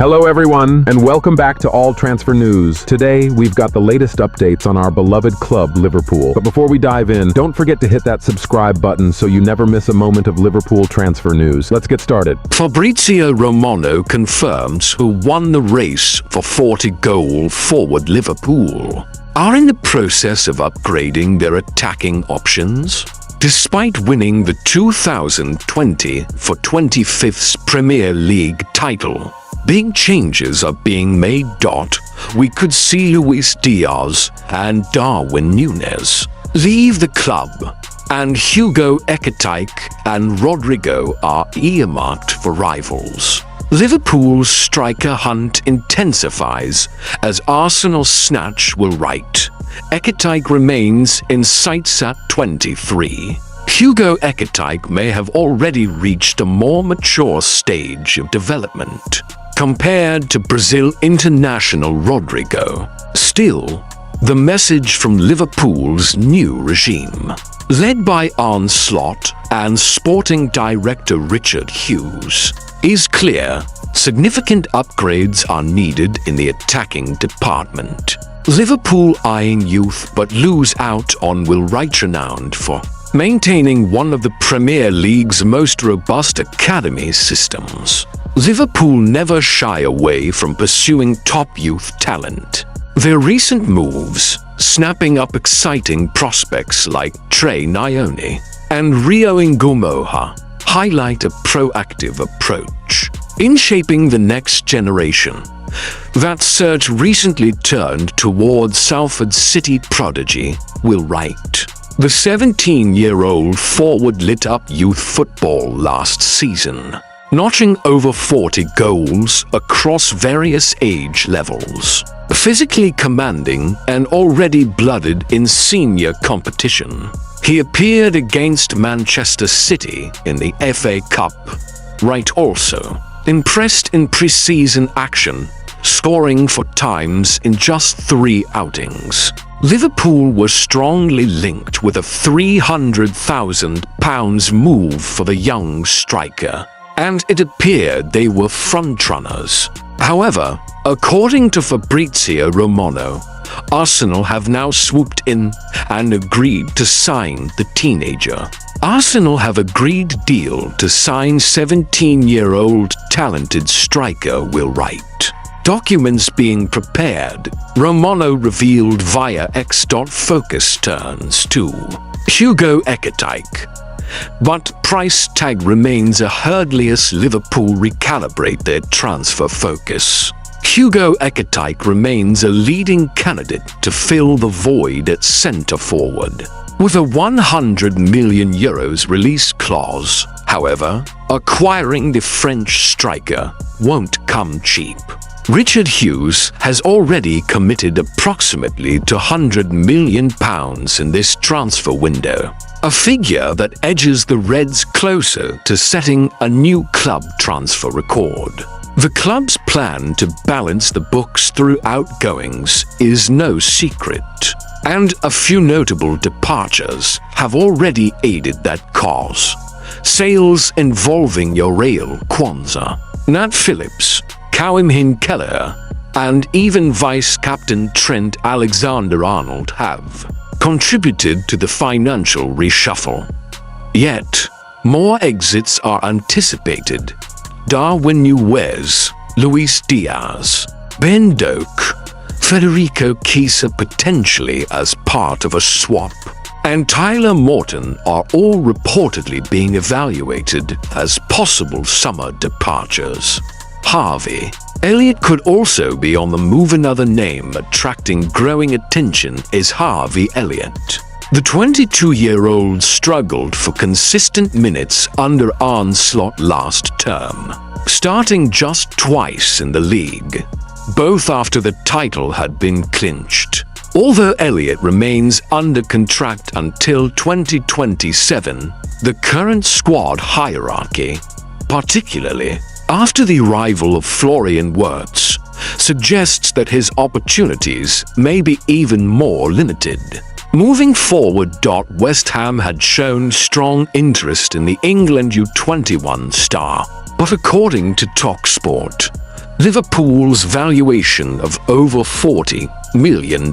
Hello everyone, and welcome back to All Transfer News. Today, we've got the latest updates on our beloved club, Liverpool. But before we dive in, don't forget to hit that subscribe button so you never miss a moment of Liverpool transfer news. Let's get started. Fabrizio Romano confirms who won the race for 40-goal forward Liverpool are in the process of upgrading their attacking options. Despite winning the 2020 for 25th Premier League title, big changes are being made. We could see Luis Diaz and Darwin Núñez leave the club, and Hugo Ekitike and Rodrigo are earmarked for rivals. Liverpool's striker hunt intensifies as Arsenal snatch Will Wright. Ekitike remains in sights at 23. Hugo Ekitike may have already reached a more mature stage of development compared to Brazil international Rodrigo. Still, the message from Liverpool's new regime, led by Arne Slot and sporting director Richard Hughes, is clear. Significant upgrades are needed in the attacking department. Liverpool eyeing youth but lose out on Will Wright, renowned for maintaining one of the Premier League's most robust academy systems. Liverpool never shy away from pursuing top youth talent. Their recent moves, snapping up exciting prospects like Trey Nyoni and Rio Ngumoha, highlight a proactive approach in shaping the next generation. That search recently turned towards Salford City prodigy Will Wright. The 17-year-old forward lit up youth football last season, notching over 40 goals across various age levels. Physically commanding and already blooded in senior competition, he appeared against Manchester City in the FA Cup. Wright also impressed in pre-season action, scoring 4 times in just 3 outings. Liverpool was strongly linked with a £300,000 move for the young striker, and it appeared they were frontrunners. However, according to Fabrizio Romano, Arsenal have now swooped in and agreed to sign the teenager. Arsenal have agreed deal to sign 17-year-old talented striker Will Wright. Documents being prepared, Romano revealed via X. Focus turns to Hugo Ekitike, but price tag remains a hurdle as Liverpool recalibrate their transfer focus. Hugo Ekitike remains a leading candidate to fill the void at centre-forward, with a €100 million release clause. However, acquiring the French striker won't come cheap. Richard Hughes has already committed approximately £200 million in this transfer window, a figure that edges the Reds closer to setting a new club transfer record. The club's plan to balance the books through outgoings is no secret, and a few notable departures have already aided that cause. Sales involving Yorail Kwanzaa, Nat Phillips, Callum Kelleher, and even vice-captain Trent Alexander-Arnold have contributed to the financial reshuffle. Yet, more exits are anticipated. Darwin Núñez, Luis Diaz, Ben Doak, Federico Chiesa potentially as part of a swap, and Tyler Morton are all reportedly being evaluated as possible summer departures. Harvey Elliott could also be on the move. Another name attracting growing attention is Harvey Elliott. The 22-year-old struggled for consistent minutes under Arne Slot last term, starting just twice in the league, both after the title had been clinched. Although Elliott remains under contract until 2027, the current squad hierarchy, particularly after the arrival of Florian Wirtz, suggests that his opportunities may be even more limited. Moving forward, West Ham had shown strong interest in the England U21 star, but according to TalkSport, Liverpool's valuation of over £40 million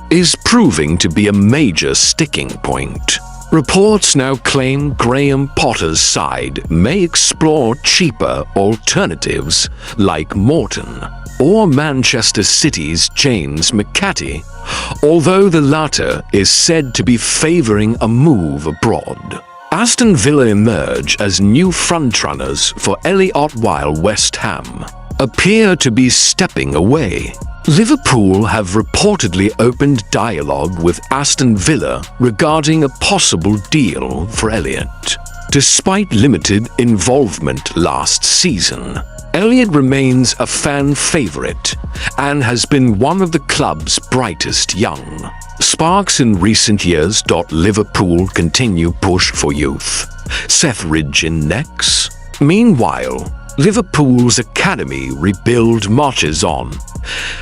is proving to be a major sticking point. Reports now claim Graham Potter's side may explore cheaper alternatives like Morton or Manchester City's James McCarthy, although the latter is said to be favouring a move abroad. Aston Villa emerge as new frontrunners for Elliott, while West Ham appear to be stepping away. Liverpool have reportedly opened dialogue with Aston Villa regarding a possible deal for Elliott. Despite limited involvement last season, Elliott remains a fan favourite and has been one of the club's brightest young sparks in recent years. Liverpool continue push for youth. Seth Ridgen next. Meanwhile, Liverpool's academy rebuild marches on,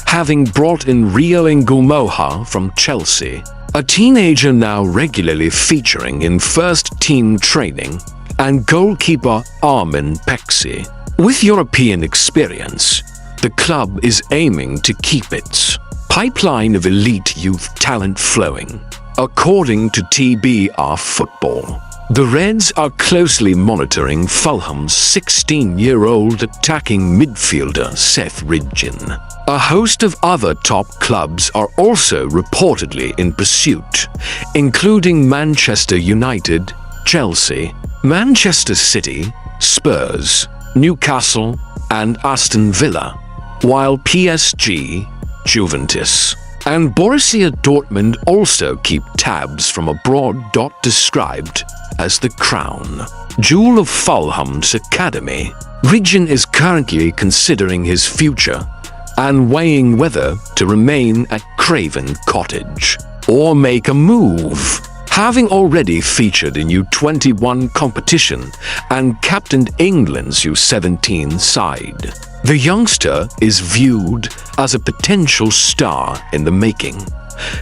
having brought in Rio Ngumoha from Chelsea, a teenager now regularly featuring in first-team training, and goalkeeper Armin Pexi. With European experience, the club is aiming to keep its pipeline of elite youth talent flowing. According to TBR Football, the Reds are closely monitoring Fulham's 16-year-old attacking midfielder Seth Ridgen. A host of other top clubs are also reportedly in pursuit, including Manchester United, Chelsea, Manchester City, Spurs, Newcastle, and Aston Villa, while PSG, Juventus, and Borussia Dortmund also keep tabs from abroad. Described as the crown jewel of Fulham's academy, Ridgen is currently considering his future and weighing whether to remain at Craven Cottage or make a move. Having already featured in U21 competition and captained England's U17 side, the youngster is viewed as a potential star in the making.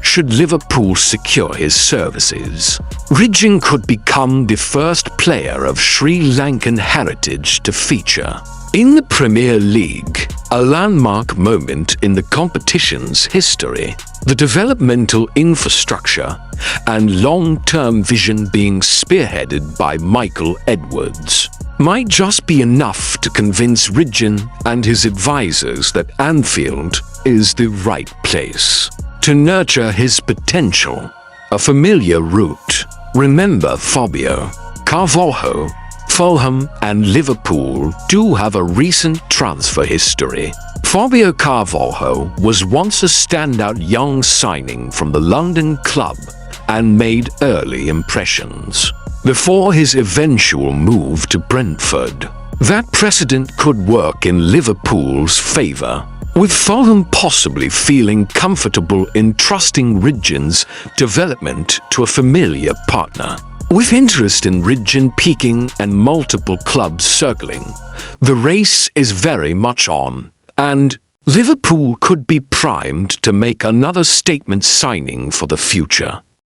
Should Liverpool secure his services, Ridgen could become the first player of Sri Lankan heritage to feature in the Premier League, a landmark moment in the competition's history. The developmental infrastructure and long-term vision being spearheaded by Michael Edwards might just be enough to convince Ridgen and his advisors that Anfield is the right place to nurture his potential. A familiar route. Remember, Fabio Carvalho, Fulham and Liverpool do have a recent transfer history. Fabio Carvalho was once a standout young signing from the London club and made early impressions before his eventual move to Brentford. That precedent could work in Liverpool's favour, with Fulham possibly feeling comfortable in trusting Ridgen's development to a familiar partner. With interest in Ridgen peaking and multiple clubs circling, the race is very much on, and Liverpool could be primed to make another statement signing for the future.